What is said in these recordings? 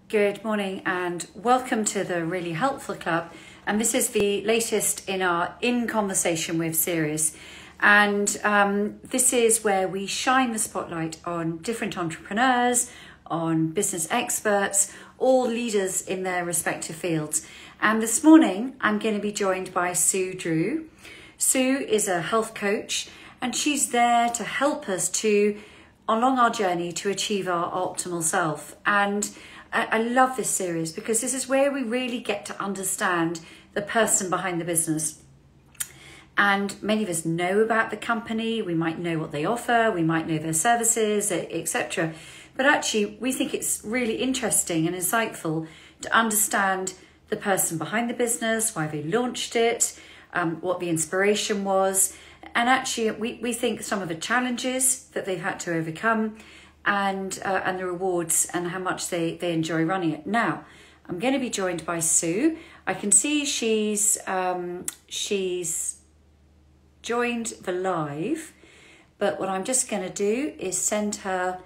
Good morning and welcome to the Really Helpful Club. And this is the latest in our In Conversation With series. And this is where we shine the spotlight on different entrepreneurs, on business experts, all leaders in their respective fields. And this morning, I'm going to be joined by Sue Drew. Sue is a health coach and she's there to help us along our journey to achieve our optimal self. And I love this series because this is where we really get to understand the person behind the business. And many of us know about the company, we might know what they offer, we might know their services, etc. But actually, we think it's really interesting and insightful to understand the person behind the business, why they launched it, what the inspiration was. And actually, we think some of the challenges that they've had to overcome and the rewards and how much they enjoy running it. Now, I'm going to be joined by Sue. I can see she's joined the live, but what I'm just going to do is send her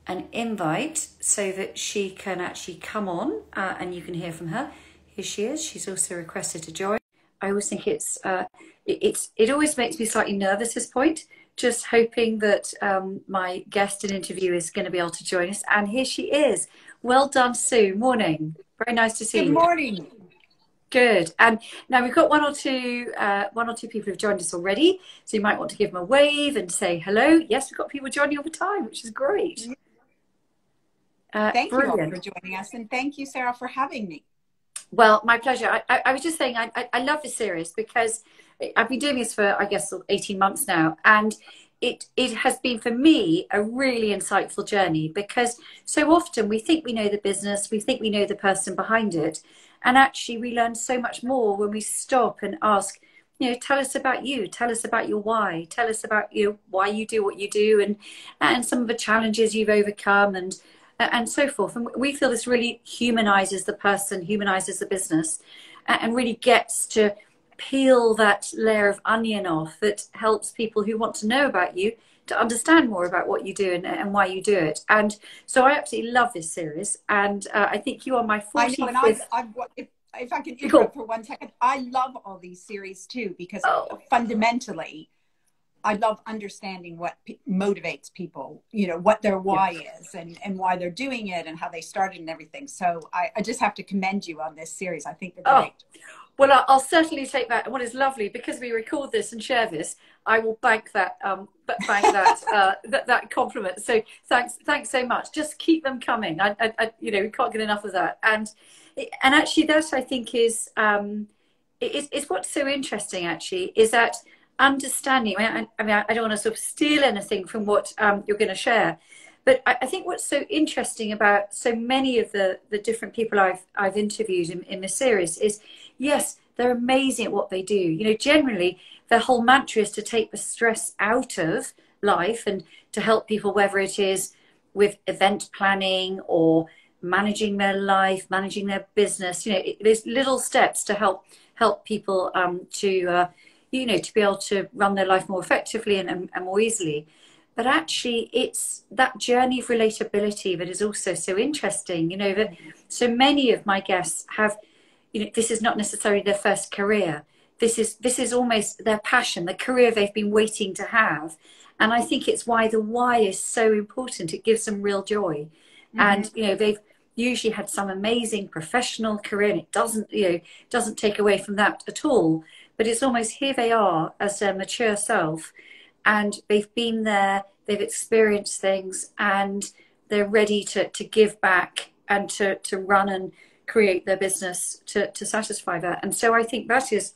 an invite so that she can actually come on and you can hear from her. Here she is. She's also requested to join. I always think it always makes me slightly nervous at this point, just hoping that my guest and interview is going to be able to join us. And here she is. Well done, Sue. Morning. Very nice to see you. Good morning. Good. And now we've got one or two people who've joined us already. So you might want to give them a wave and say hello. Yes, we've got people joining all the time, which is great. Thank brilliant. you all for joining us. And thank you, Sarah, for having me. Well, my pleasure. I was just saying, I love this series because I've been doing this for, I guess, 18 months now. And it has been, for me, a really insightful journey because so often we think we know the business, we think we know the person behind it. And actually, we learn so much more when we stop and ask, tell us about you, tell us about your why, tell us about why you do what you do and some of the challenges you've overcome and so forth. And we feel this really humanizes the person, humanizes the business, and really gets to peel that layer of onion off that helps people who want to know about you to understand more about what you do and why you do it. And so I absolutely love this series. And I think you are my 45th. If I can interrupt for 1 second, I love all these series too, because fundamentally, I love understanding what motivates people, what their why is and why they're doing it and how they started and everything. So I just have to commend you on this series. I think they're great. Well, I'll certainly take that. And what is lovely, because we record this and share this, I will bank that that compliment. So thanks so much. Just keep them coming. We can't get enough of that. And actually, that I think is what's so interesting. Actually, is that understanding. I don't want to sort of steal anything from what you're going to share, but I think what's so interesting about so many of the different people I've interviewed in this series is, yes, they're amazing at what they do. Generally, their whole mantra is to take the stress out of life and to help people, whether it is with event planning or managing their life, managing their business. There's little steps to help people to be able to run their life more effectively and more easily. But actually, it's that journey of relatability that is also so interesting, that so many of my guests have, this is not necessarily their first career. This is almost their passion, the career they've been waiting to have. And I think it's why the why is so important. It gives them real joy. Mm-hmm. And, they've usually had some amazing professional career, and it doesn't take away from that at all. But it's almost here they are as their mature self, and they've been there, they've experienced things, and they're ready to give back and to run and create their business to satisfy that. And so I think that is,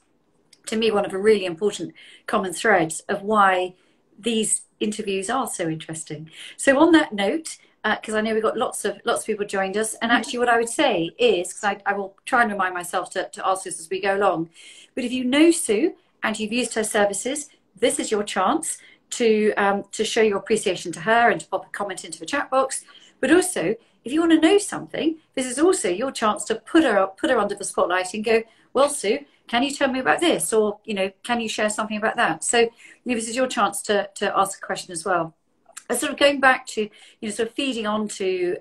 to me, one of the really important common threads of why these interviews are so interesting. So on that note, because I know we've got lots of people joined us, and actually what I would say is, because I will try and remind myself to ask this as we go along, but if you know Sue and you've used her services, this is your chance to show your appreciation to her and to pop a comment into the chat box. But also, if you want to know something, this is also your chance to put her under the spotlight and go, well, Sue, can you tell me about this? Or, can you share something about that? So this is your chance to ask a question as well. Sort of going back to, sort of feeding on to,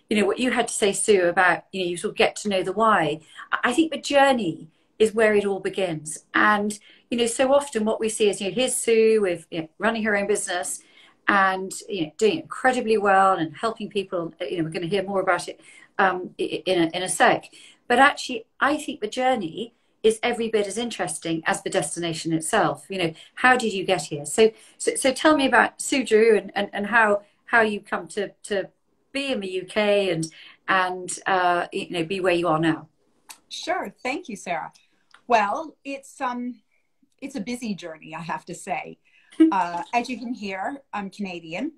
you know, what you had to say, Sue, about, you know, you sort of get to know the why. I think the journey is where it all begins. And, you know, so often what we see is, you know, here's Sue with, you know, running her own business and, you know, doing incredibly well and helping people. You know, we're going to hear more about it in a sec. But actually, I think the journey is every bit as interesting as the destination itself. You know, how did you get here? So tell me about Sue Drew and how you come to be in the UK and you know, be where you are now. Sure. Thank you, Sarah. Well, it's a busy journey, I have to say. As you can hear, I'm Canadian.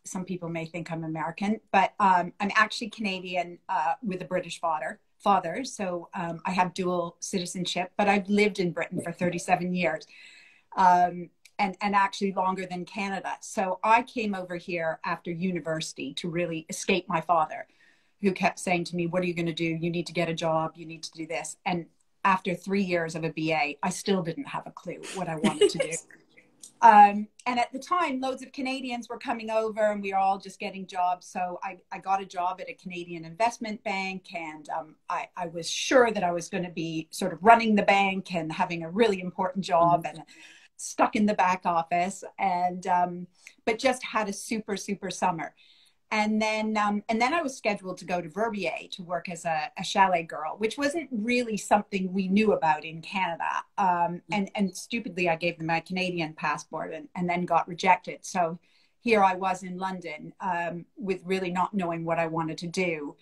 Some people may think I'm American, but I'm actually Canadian with a British father. So I have dual citizenship, but I've lived in Britain for 37 years, and actually longer than Canada. So I came over here after university to really escape my father, who kept saying to me, "What are you going to do? You need to get a job. You need to do this." And after 3 years of a BA, I still didn't have a clue what I wanted to do. And at the time, loads of Canadians were coming over and we were all just getting jobs. So I got a job at a Canadian investment bank, and I was sure that I was going to be sort of running the bank and having a really important job and stuck in the back office, and but just had a super, super summer. And then I was scheduled to go to Verbier to work as a chalet girl, which wasn't really something we knew about in Canada. And stupidly, I gave them my Canadian passport and then got rejected. So here I was in London with really not knowing what I wanted to do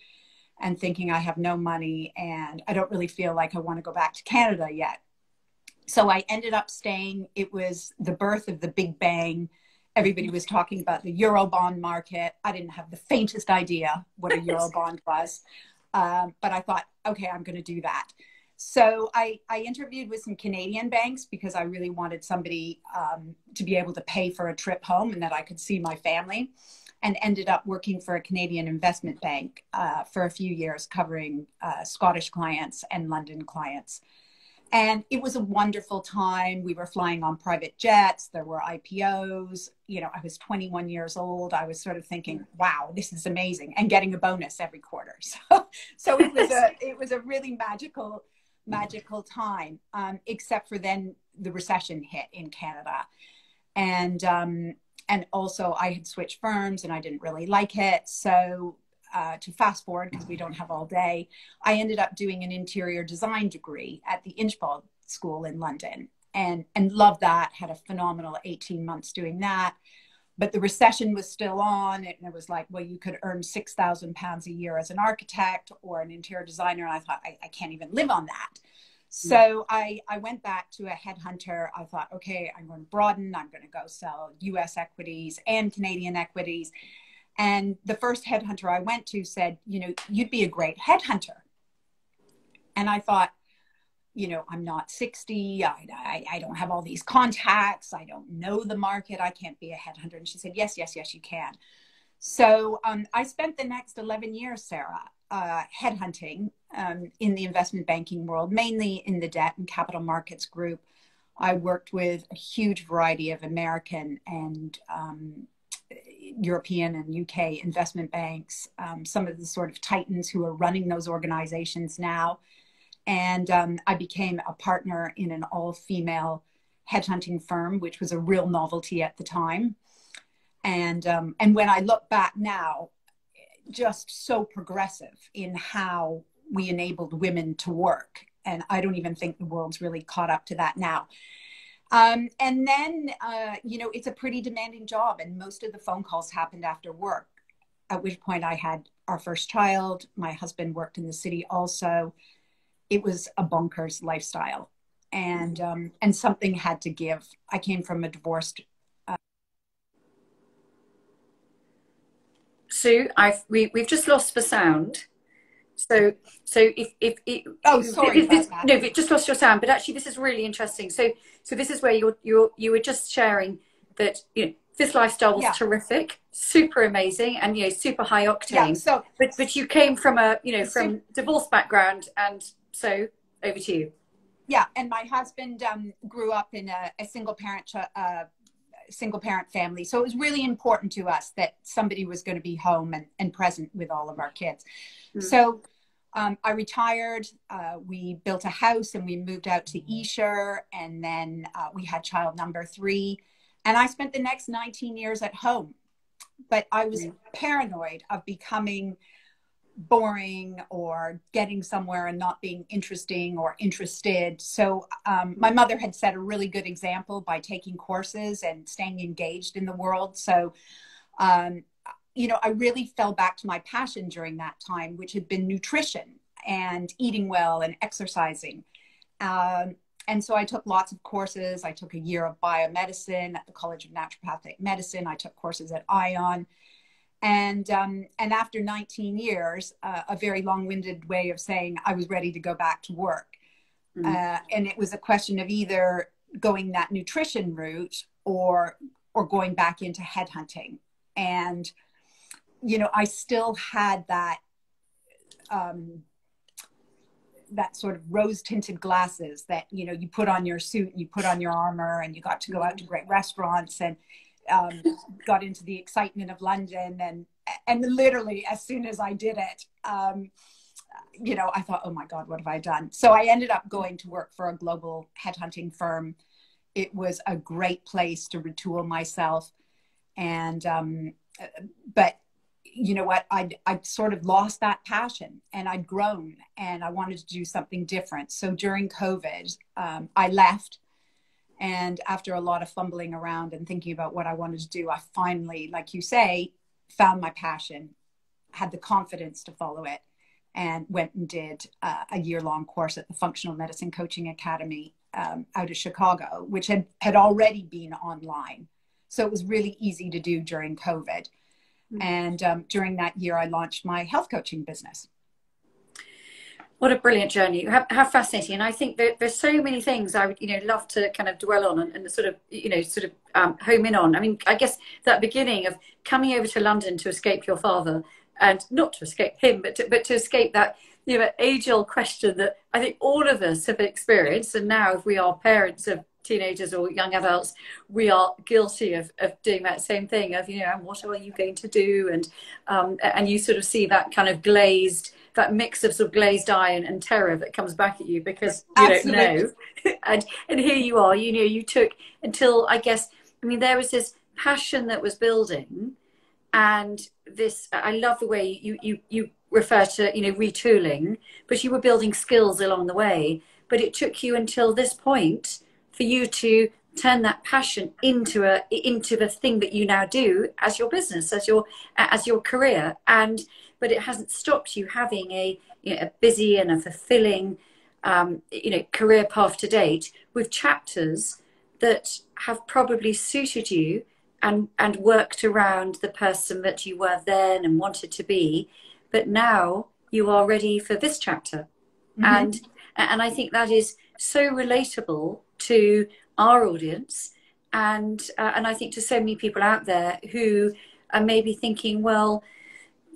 and thinking I have no money and I don't really feel like I want to go back to Canada yet. So I ended up staying. It was the birth of the Big Bang. Everybody was talking about the Eurobond market. I didn't have the faintest idea what a Eurobond was. But I thought, okay, I'm going to do that. So I interviewed with some Canadian banks because I really wanted somebody to be able to pay for a trip home and that I could see my family, and ended up working for a Canadian investment bank for a few years, covering Scottish clients and London clients. And it was a wonderful time. We were flying on private jets. There were IPOs. You know, I was 21 years old. I was sort of thinking, wow, this is amazing, and getting a bonus every quarter. So it was a really magical time, except for then the recession hit in Canada. And also I had switched firms and I didn't really like it. So to fast forward, because we don't have all day, I ended up doing an interior design degree at the Inchbald School in London, and loved that. Had a phenomenal 18 months doing that. But the recession was still on, and it was like, well, you could earn £6,000 a year as an architect or an interior designer. And I thought, I can't even live on that. So I went back to a headhunter. I thought, okay, I'm going to broaden. I'm going to go sell US equities and Canadian equities. And the first headhunter I went to said, you know, you'd be a great headhunter. And I thought, you know, I'm not 60. I don't have all these contacts. I don't know the market. I can't be a headhunter. And she said, yes, you can. So I spent the next 11 years, Sarah, headhunting in the investment banking world, mainly in the debt and capital markets group. I worked with a huge variety of American and European and UK investment banks, some of the sort of titans who are running those organizations now. And I became a partner in an all-female headhunting firm, which was a real novelty at the time. And when I look back now, just so progressive in how we enabled women to work. And I don't even think the world's really caught up to that now. And then, you know, it's a pretty demanding job, and most of the phone calls happened after work, at which point I had our first child. My husband worked in the city also. It was a bonkers lifestyle, and something had to give. I came from a divorced. Sue, we've just lost the sound. So if oh, sorry about that. No, we've just lost your sound. But actually, this is really interesting. So this is where you were just sharing that, you know, this lifestyle was terrific, super amazing, and, you know, super high octane. Yeah, so but you came from a, you know, from divorce background, and so over to you. Yeah, and my husband grew up in a single parent single parent family. So it was really important to us that somebody was going to be home and present with all of our kids. So I retired, we built a house and we moved out to Esher, and then we had child number 3. And I spent the next 19 years at home. But I was paranoid of becoming boring or getting somewhere and not being interesting or interested. So my mother had set a really good example by taking courses and staying engaged in the world. So, you know, I really fell back to my passion during that time, which had been nutrition and eating well and exercising. And so I took lots of courses. I took a year of biomedicine at the College of Naturopathic Medicine. I took courses at ION. And after 19 years, a very long-winded way of saying I was ready to go back to work. And it was a question of either going that nutrition route or going back into headhunting. And, you know, I still had that, that sort of rose-tinted glasses that, you know, you put on your suit and you put on your armor and you got to go out to great restaurants and got into the excitement of London. And literally as soon as I did it, you know, I thought, oh my God, what have I done? So I ended up going to work for a global headhunting firm. It was a great place to retool myself. And, but you know what, I'd sort of lost that passion and I'd grown and I wanted to do something different. So during COVID, I left. And after a lot of fumbling around and thinking about what I wanted to do, I finally, like you say, found my passion, had the confidence to follow it, and went and did a year-long course at the Functional Medicine Coaching Academy out of Chicago, which had already been online. So it was really easy to do during COVID. And during that year, I launched my health coaching business. What a brilliant journey. How fascinating. And I think that there's so many things I would, you know, love to kind of dwell on and sort of, you know, sort of home in on. I mean, I guess that beginning of coming over to London to escape your father, and not to escape him, but to escape that, you know, age-old question that I think all of us have experienced. And now if we are parents of teenagers or young adults, we are guilty of doing that same thing of, you know, and what are you going to do? And you sort of see that kind of that mix of sort of glazed eye and terror that comes back at you because you Absolutely. don't know. and here you are, you know, you took until, I guess, I mean, there was this passion that was building, and this, I love the way you refer to, you know, retooling, but you were building skills along the way. But it took you until this point for you to turn that passion into the thing that you now do as your business, as your career. But it hasn't stopped you having a busy and a fulfilling, you know, career path to date, with chapters that have probably suited you and worked around the person that you were then and wanted to be. But now you are ready for this chapter. And I think that is so relatable to our audience, and I think to so many people out there who are maybe thinking, well,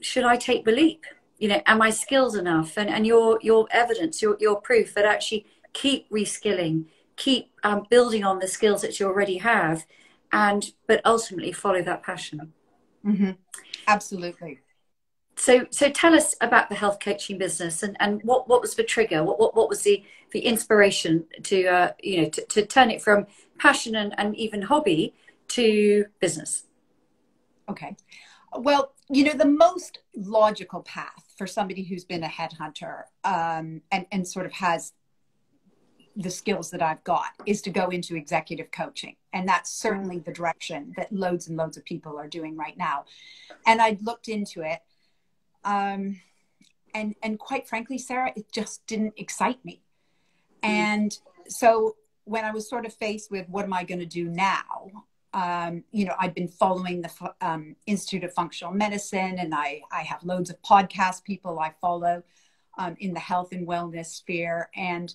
should I take the leap? You know, am I skilled enough? And your evidence, your proof that actually keep reskilling, keep building on the skills that you already have, but ultimately follow that passion. Absolutely. So tell us about the health coaching business and what was the trigger? What was the inspiration to you know, to turn it from passion and even hobby to business? Okay. Well, you know, the most logical path for somebody who's been a headhunter and sort of has the skills that I've got is to go into executive coaching. And that's certainly the direction that loads and loads of people are doing right now. And I looked into it. And quite frankly, Sarah, it just didn't excite me. And so when I was sort of faced with what am I going to do now, you know, I've been following the Institute of Functional Medicine, and I have loads of podcast people I follow in the health and wellness sphere. And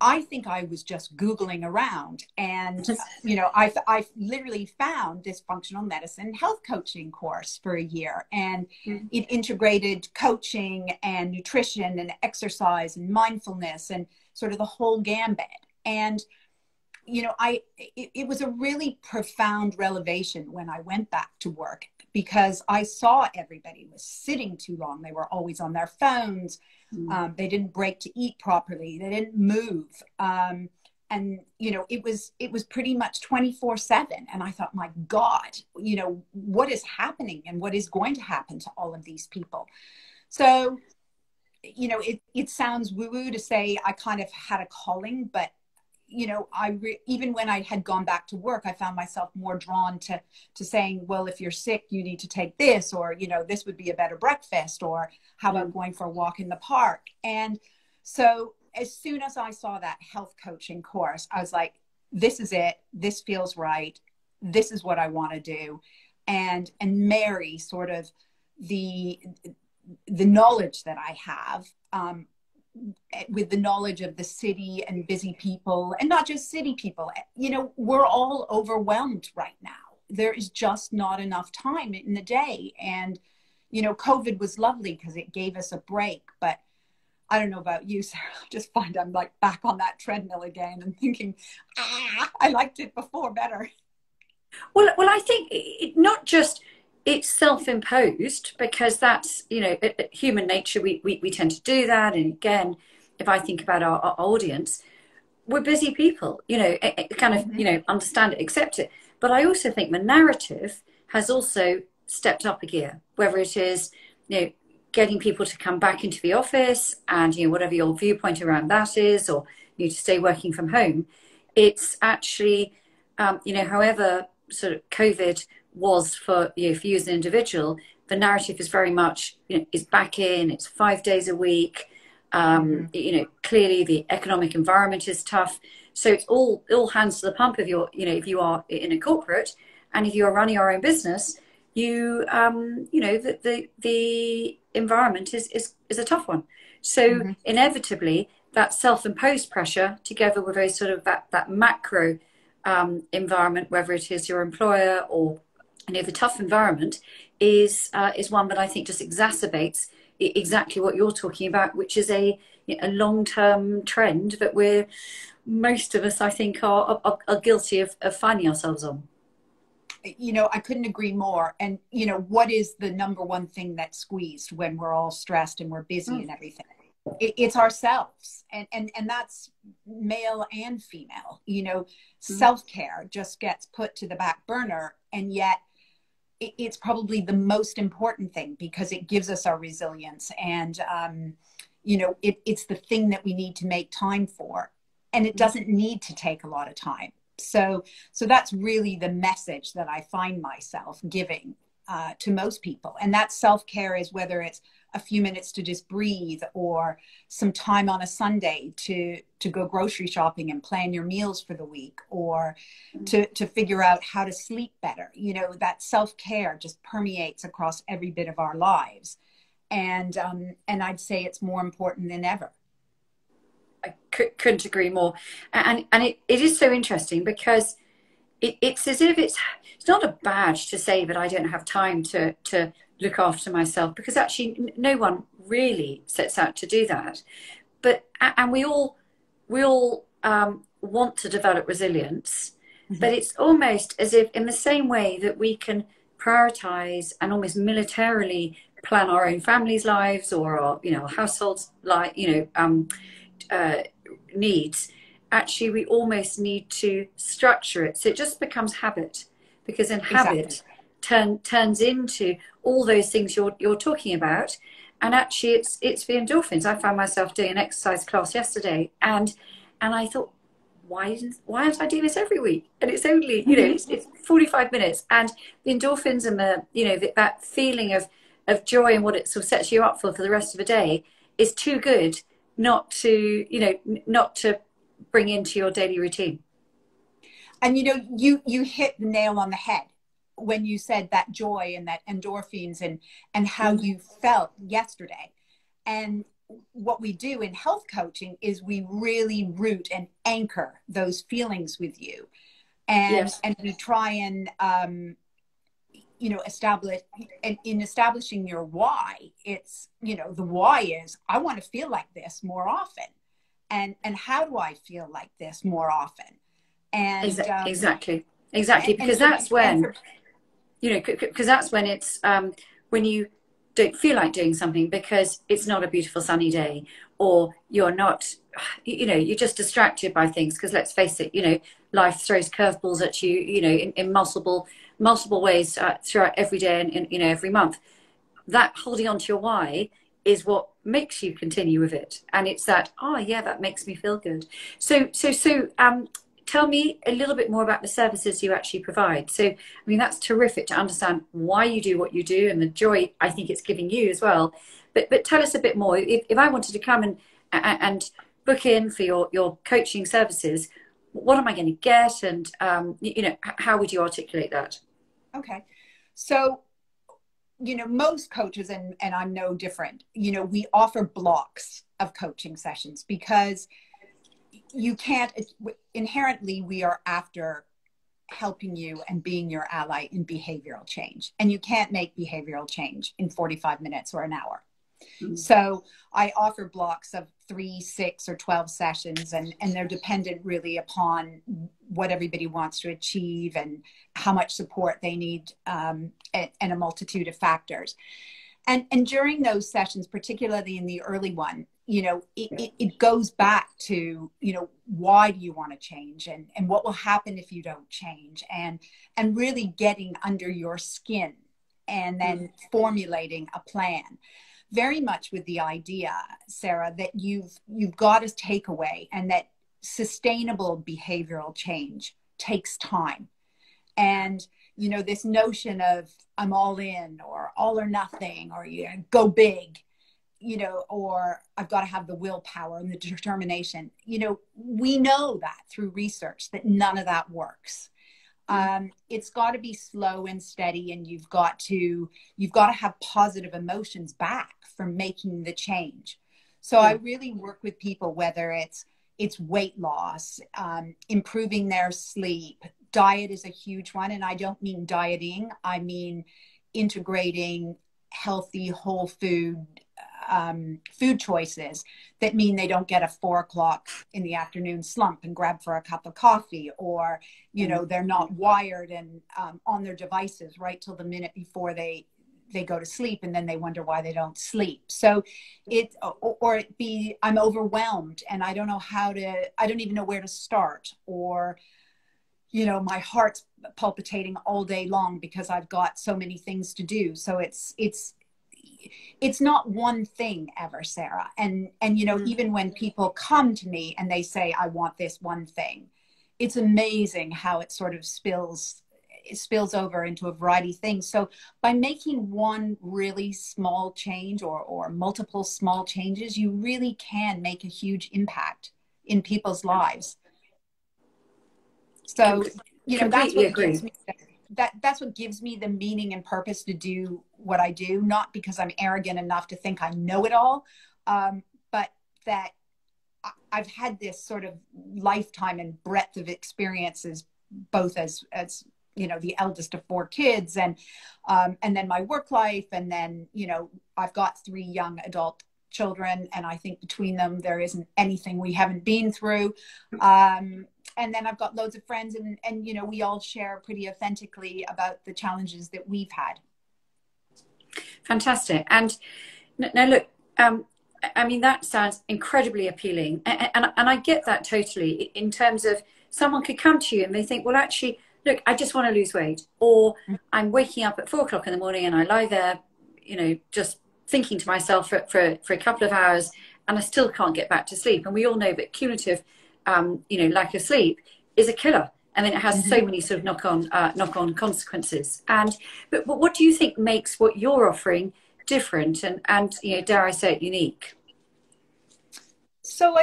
I think I was just Googling around, and, you know, I've literally found this functional medicine health coaching course for a year, and it integrated coaching and nutrition and exercise and mindfulness and sort of the whole gambit. And you know, it was a really profound revelation when I went back to work, because I saw everybody was sitting too long. They were always on their phones. They didn't break to eat properly. They didn't move. And, you know, it was pretty much 24/7. And I thought, my God, you know, what is happening and what is going to happen to all of these people? So, you know, it sounds woo-woo to say I kind of had a calling, but you know, even when I had gone back to work, I found myself more drawn to saying, well, if you're sick, you need to take this, or, you know, this would be a better breakfast, or how about going for a walk in the park? And so as soon as I saw that health coaching course, I was like, this is it. This feels right. This is what I want to do. And marry sort of the knowledge that I have, with the knowledge of the city and busy people, and not just city people. You know, we're all overwhelmed right now. There is just not enough time in the day. And, you know, COVID was lovely because it gave us a break, but I don't know about you, Sarah. I just find I'm like back on that treadmill again and thinking, I liked it before better. Well, I think not just it's self-imposed, because that's, you know, human nature. We tend to do that. And again, if I think about our audience, we're busy people, you know, kind of, you know, understand it, accept it. But I also think the narrative has also stepped up a gear, whether it is, you know, getting people to come back into the office and, you know, whatever your viewpoint around that is, or you to stay working from home. It's actually, you know, however sort of COVID was for, you know, for you as an individual, the narrative is very much, you know, is back in, it's 5 days a week. You know, clearly the economic environment is tough. So it's all hands to the pump if you're, you know, if you are in a corporate, and if you are running your own business, you, you know, the environment is a tough one. So inevitably that self-imposed pressure, together with a sort of that macro environment, whether it is your employer or, you know, the tough environment, is one that I think just exacerbates exactly what you're talking about, which is a long-term trend that most of us, I think, are guilty of finding ourselves on. You know, I couldn't agree more. And, you know, what is the number one thing that's squeezed when we're all stressed and we're busy and everything? It's ourselves. And that's male and female. You know, self-care just gets put to the back burner. And yet it's probably the most important thing, because it gives us our resilience. And, you know, it's the thing that we need to make time for. And it doesn't need to take a lot of time. So that's really the message that I find myself giving to most people. And that self-care is whether it's a few minutes to just breathe, or some time on a Sunday to go grocery shopping and plan your meals for the week, or to figure out how to sleep better. You know, that self-care just permeates across every bit of our lives. And I'd say it's more important than ever. I couldn't agree more. And it is so interesting, because it's as if it's not a badge to say that I don't have time to look after myself, because actually no one really sets out to do that. But and we all want to develop resilience, but it's almost as if, in the same way that we can prioritize and almost militarily plan our own families' lives, or our, you know, households' needs, actually we almost need to structure it so it just becomes habit, because in habit turns into all those things you're talking about. And actually it's the endorphins. I found myself doing an exercise class yesterday, and I thought, why don't I do this every week? And it's only, you know, it's 45 minutes, and the endorphins and the, you know, that feeling of joy and what it sort of sets you up for the rest of the day is too good not to, you know, not to bring into your daily routine. And, you know, you hit the nail on the head when you said that joy and that endorphins and how you felt yesterday. And what we do in health coaching is we really root and anchor those feelings with you. And we try and, you know, establish, and in establishing your why, it's, you know, the why is, I want to feel like this more often. And how do I feel like this more often? And exactly, because that's when, you know, because that's when it's when you don't feel like doing something because it's not a beautiful sunny day, or you're not, you know, you're just distracted by things. Because let's face it, you know, life throws curveballs at you, you know, in multiple ways throughout every day and you know, every month. That holding on to your why is what makes you continue with it, and it's that, oh yeah, that makes me feel good. So tell me a little bit more about the services you actually provide. So I mean, that's terrific to understand why you do what you do and the joy I think it's giving you as well. But tell us a bit more. If I wanted to come and book in for your coaching services, what am I going to get, and you know, how would you articulate that? Okay, so, you know, most coaches, and I'm no different, you know, we offer blocks of coaching sessions because you can't, inherently, we are after helping you and being your ally in behavioral change. And you can't make behavioral change in 45 minutes or an hour. Mm-hmm. So I offer blocks of 3, 6, or 12 sessions, and they're dependent really upon what everybody wants to achieve and how much support they need, and a multitude of factors. And during those sessions, particularly in the early one, you know, it goes back to, you know, why do you want to change, and what will happen if you don't change, and really getting under your skin and then formulating a plan. Very much with the idea, Sarah, that you've got to take away, and that sustainable behavioral change takes time. And, you know, this notion of I'm all in, or all or nothing, or you know, go big, you know, or I've got to have the willpower and the determination. You know, we know that through research that none of that works. It's got to be slow and steady, and you've got to have positive emotions back from making the change. So I really work with people, whether it's weight loss, improving their sleep. Diet is a huge one, and I don't mean dieting. I mean integrating healthy, whole food choices that mean they don't get a 4 o'clock in the afternoon slump and grab for a cup of coffee, or, you know, they're not wired and on their devices right till the minute before they go to sleep, and then they wonder why they don't sleep. So or it be, I'm overwhelmed and I don't even know where to start, or, you know, my heart's palpitating all day long because I've got so many things to do. So it's not one thing ever, Sarah. And you know, even when people come to me and they say, I want this one thing, it's amazing how it sort of spills over into a variety of things. So by making one really small change, or multiple small changes, you really can make a huge impact in people's lives. So, you know, that's what gives me that's what gives me the meaning and purpose to do what I do. Not because I'm arrogant enough to think I know it all, but that I've had this sort of lifetime and breadth of experiences, both as you know, the eldest of 4 kids, and then my work life, and then, you know, I've got 3 young adult children, and I think between them there isn't anything we haven't been through. And then I've got loads of friends, and you know, we all share pretty authentically about the challenges that we've had. Fantastic. And now look, I mean, that sounds incredibly appealing, and I get that totally, in terms of someone could come to you and they think, well, actually, look, I just want to lose weight, or I'm waking up at 4 o'clock in the morning and I lie there, you know, just thinking to myself for a couple of hours, and I still can't get back to sleep. And we all know that cumulative, you know, lack of sleep is a killer. And then it has so many sort of knock-on consequences. But what do you think makes what you're offering different, and you know, dare I say it, unique? So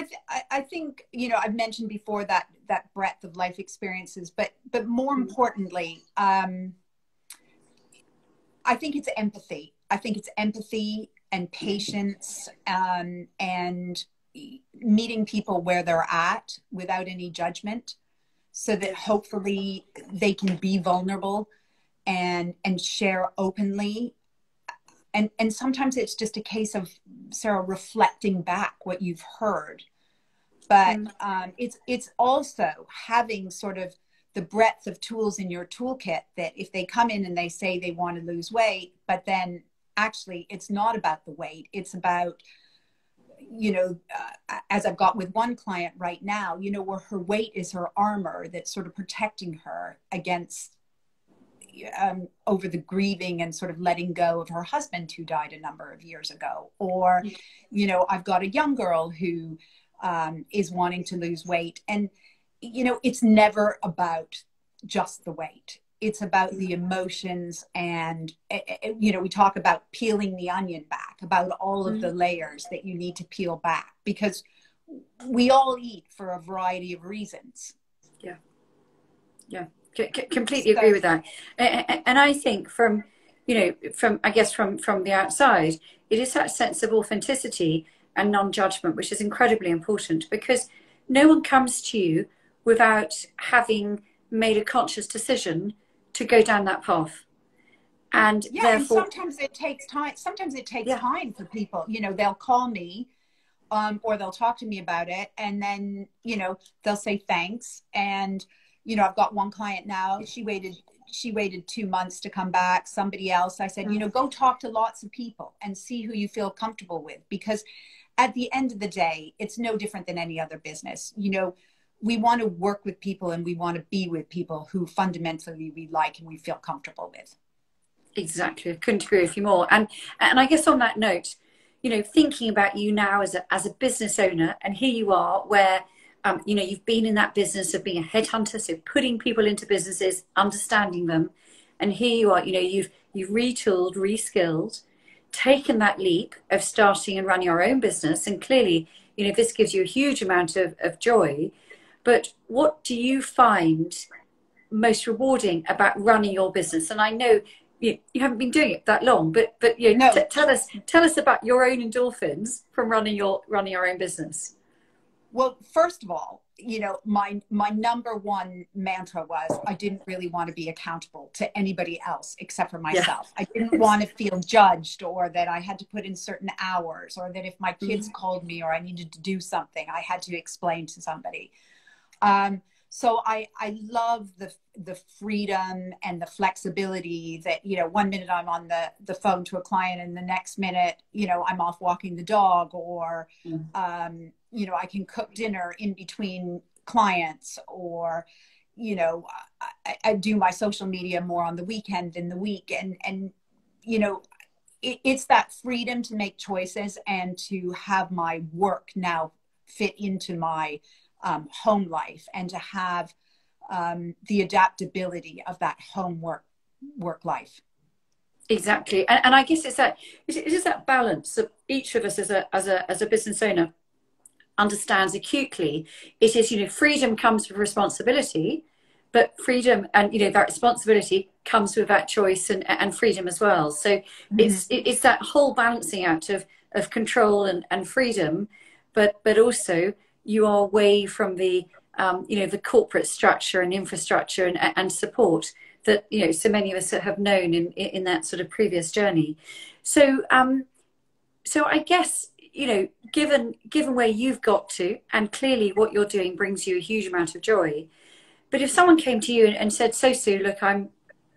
I think, you know, I've mentioned before that breadth of life experiences, but more importantly, I think it's empathy. I think it's empathy and patience, and meeting people where they're at without any judgment, so that hopefully they can be vulnerable and share openly. And sometimes it's just a case of, Sarah, reflecting back what you've heard. But it's also having sort of the breadth of tools in your toolkit, that if they come in and they say they want to lose weight, but then actually it's not about the weight, it's about, as I've got with one client right now, where her weight is her armor that's sort of protecting her against over the grieving and sort of letting go of her husband who died a number of years ago. Or, I've got a young girl who is wanting to lose weight. And, it's never about just the weight. It's about the emotions. And, we talk about peeling the onion back, about all of the layers that you need to peel back, because we all eat for a variety of reasons. Yeah. Yeah. Completely agree with that. And I think from the outside, it is that sense of authenticity and non-judgment, which is incredibly important, because no one comes to you without having made a conscious decision to go down that path. And therefore, and sometimes it takes time. Sometimes it takes time for people. They'll call me, or they'll talk to me about it, and then they'll say thanks. And I've got one client now. She waited 2 months to come back. Somebody else, I said, go talk to lots of people and see who you feel comfortable with, because at the end of the day, it's no different than any other business. We want to work with people, and we want to be with people who fundamentally we like and we feel comfortable with. Exactly. I couldn't agree with you more. And I guess on that note, thinking about you now as a business owner, and here you are where, you've been in that business of being a headhunter, so putting people into businesses, understanding them. And here you are, you've retooled, reskilled, taken that leap of starting and running your own business. And clearly, this gives you a huge amount of joy. But what do you find most rewarding about running your business? And I know you haven't been doing it that long, but tell us about your own endorphins from running your own business. Well, first of all, my number one mantra was I didn't really want to be accountable to anybody else except for myself. Yeah. I didn't want to feel judged, or that I had to put in certain hours, or that if my kids called me or I needed to do something, I had to explain to somebody. So I love the freedom and the flexibility that, 1 minute I'm on the phone to a client, and the next minute, I'm off walking the dog, or, I can cook dinner in between clients, or, I do my social media more on the weekend than the week. And it's that freedom to make choices and to have my work now fit into my home life, and to have the adaptability of that home work life. Exactly. And I guess it is that balance that each of us as a business owner understands acutely. It is, freedom comes with responsibility, but freedom and, that responsibility comes with that choice and freedom as well. So it's that whole balancing out of control and freedom, but also you are away from the the corporate structure and infrastructure and support that so many of us have known in that sort of previous journey. So so I guess given where you've got to, and clearly what you're doing brings you a huge amount of joy. But if someone came to you and said, "So Sue, look, I'm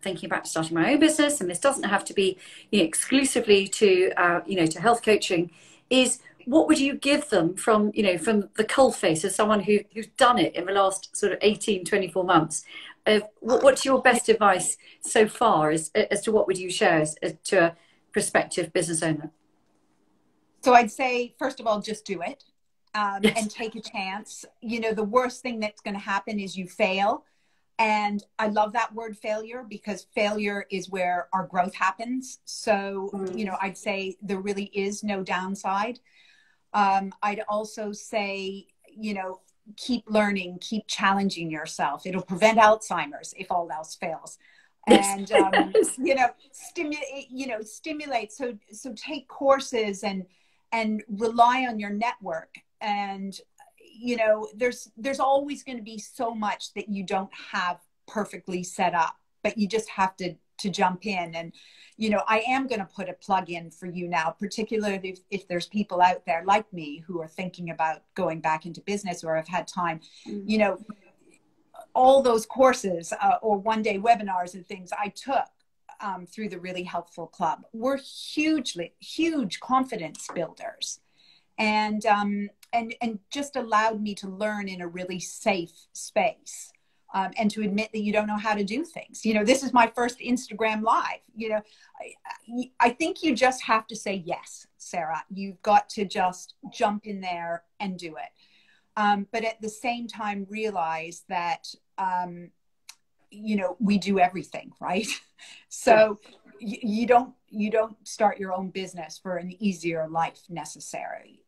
thinking about starting my own business, and this doesn't have to be exclusively to to health coaching," what would you give them from the coalface as someone who's done it in the last sort of 18, 24 months? What's your best advice so far as to what would you share as to a prospective business owner? So I'd say, first of all, just do it, Yes. and take a chance. The worst thing that's going to happen is you fail. And I love that word failure, because failure is where our growth happens. So, I'd say there really is no downside. I'd also say, keep learning, keep challenging yourself. It'll prevent Alzheimer's if all else fails. And, stimulate. So take courses and rely on your network. And, there's always going to be so much that you don't have perfectly set up, but you just have to to jump in. And, you know, I am going to put a plug in for you now, particularly if there's people out there like me who are thinking about going back into business or have had time, you know, all those courses or one-day webinars and things I took through the Really Helpful Club were huge confidence builders, and just allowed me to learn in a really safe space, and to admit that you don't know how to do things. You know, this is my first Instagram Live. You know, I think you just have to say yes, Sarah. You've got to just jump in there and do it. But at the same time, realize that, you know, we do everything, right? So you don't start your own business for an easier life necessarily,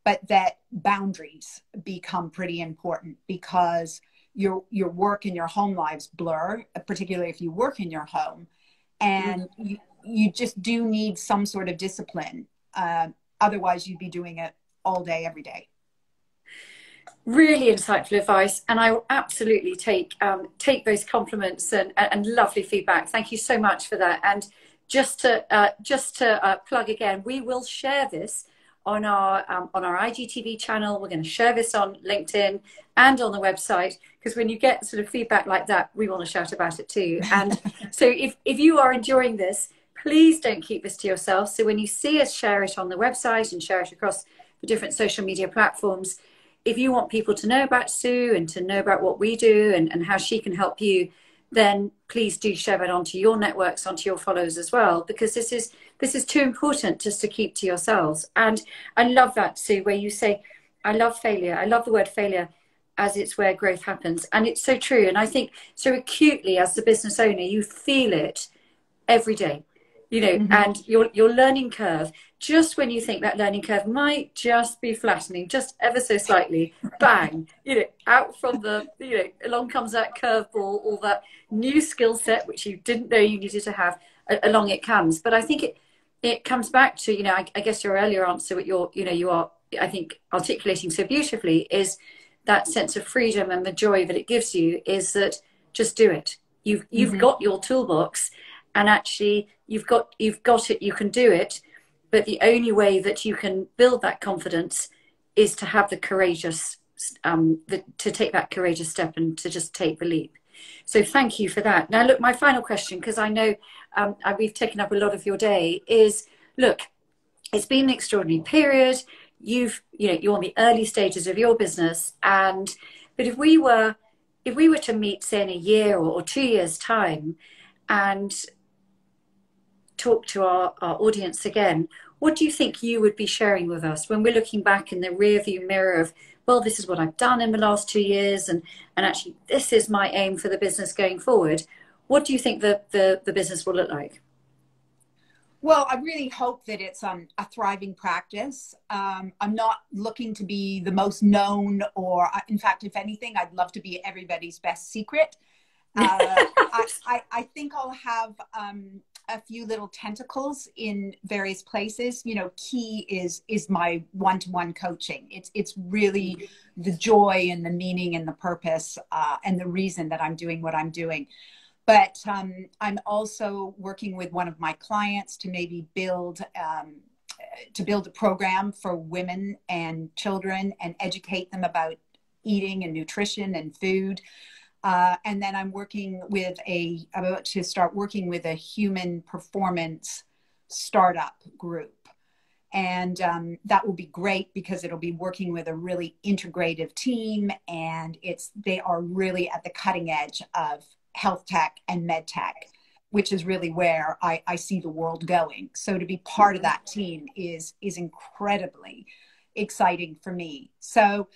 but that boundaries become pretty important, because your work and your home lives blur, particularly if you work in your home, and you just do need some sort of discipline. Otherwise you'd be doing it all day, every day. Really insightful advice, and I will absolutely take those compliments and lovely feedback. Thank you so much for that. And just to plug again, we will share this on our IGTV channel. We're going to share this on LinkedIn and on the website, because when you get sort of feedback like that, we want to shout about it too. And so if you are enjoying this, please don't keep this to yourself. So when you see us share it on the website and share it across the different social media platforms, if you want people to know about Sue and to know about what we do and how she can help you, then please do share it onto your networks, onto your followers as well, because this is too important just to keep to yourselves. And I love that, Sue, where you say, I love failure. I love the word failure, as it's where growth happens. And it's so true. And I think so acutely as the business owner, you feel it every day, you know, and your learning curve, just when you think that learning curve might just be flattening just ever so slightly, bang, you know, out from the, you know, along comes that curveball, all that new skill set, which you didn't know you needed to have, along it comes. But I think it comes back to, you know, I guess your earlier answer, what you are, I think, articulating so beautifully, is that sense of freedom and the joy that it gives you, is that just do it. You've got your toolbox, and actually you've got it, you can do it. But the only way that you can build that confidence is to have the courageous, to take that courageous step and to just take the leap. So thank you for that. Now, look, my final question, because I know we've taken up a lot of your day, is, look, it's been an extraordinary period. You're on the early stages of your business, but if we were to meet, say, in a year or 2 years' time, and talk to our audience again, what do you think you would be sharing with us when we're looking back in the rearview mirror of, well, this is what I've done in the last 2 years, and actually this is my aim for the business going forward? What do you think the business will look like? Well, I really hope that it's a thriving practice. I'm not looking to be the most known, or in fact, if anything, I'd love to be everybody's best secret. I think I'll have a few little tentacles in various places. You know, key is my one-to-one coaching. It's really the joy and the meaning and the purpose and the reason that I'm doing what I'm doing. But I'm also working with one of my clients to maybe build a program for women and children and educate them about eating and nutrition and food. And then I'm about to start working with a human performance startup group. And that will be great, because it'll be working with a really integrative team, and they are really at the cutting edge of health tech and med tech, which is really where I see the world going. So to be part of that team is incredibly exciting for me. So,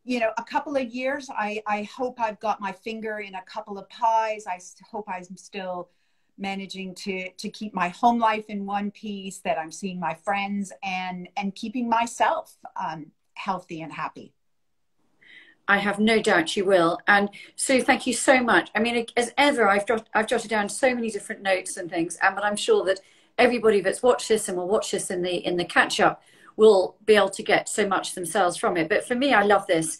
you know, a couple of years, I hope I've got my finger in a couple of pies. I hope I'm still managing to keep my home life in one piece, that I'm seeing my friends and keeping myself healthy and happy. I have no doubt you will. And Sue, thank you so much. I mean, as ever, I've jotted down so many different notes and things, but I'm sure that everybody that's watched this and will watch this in the catch up will be able to get so much themselves from it. But for me, I love this.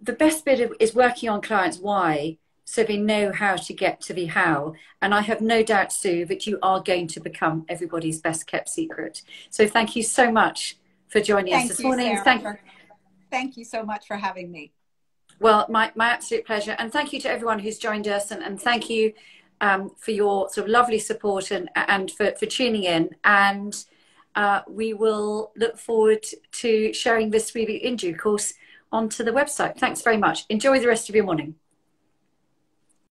The best bit is working on clients' why, so they know how to get to the how. And I have no doubt, Sue, that you are going to become everybody's best kept secret. So thank you so much for joining us this morning. Thank you so much for having me. Well, my absolute pleasure. And thank you to everyone who's joined us. And thank you for your sort of lovely support and for tuning in. And we will look forward to sharing this with you in due course onto the website. Thanks very much. Enjoy the rest of your morning.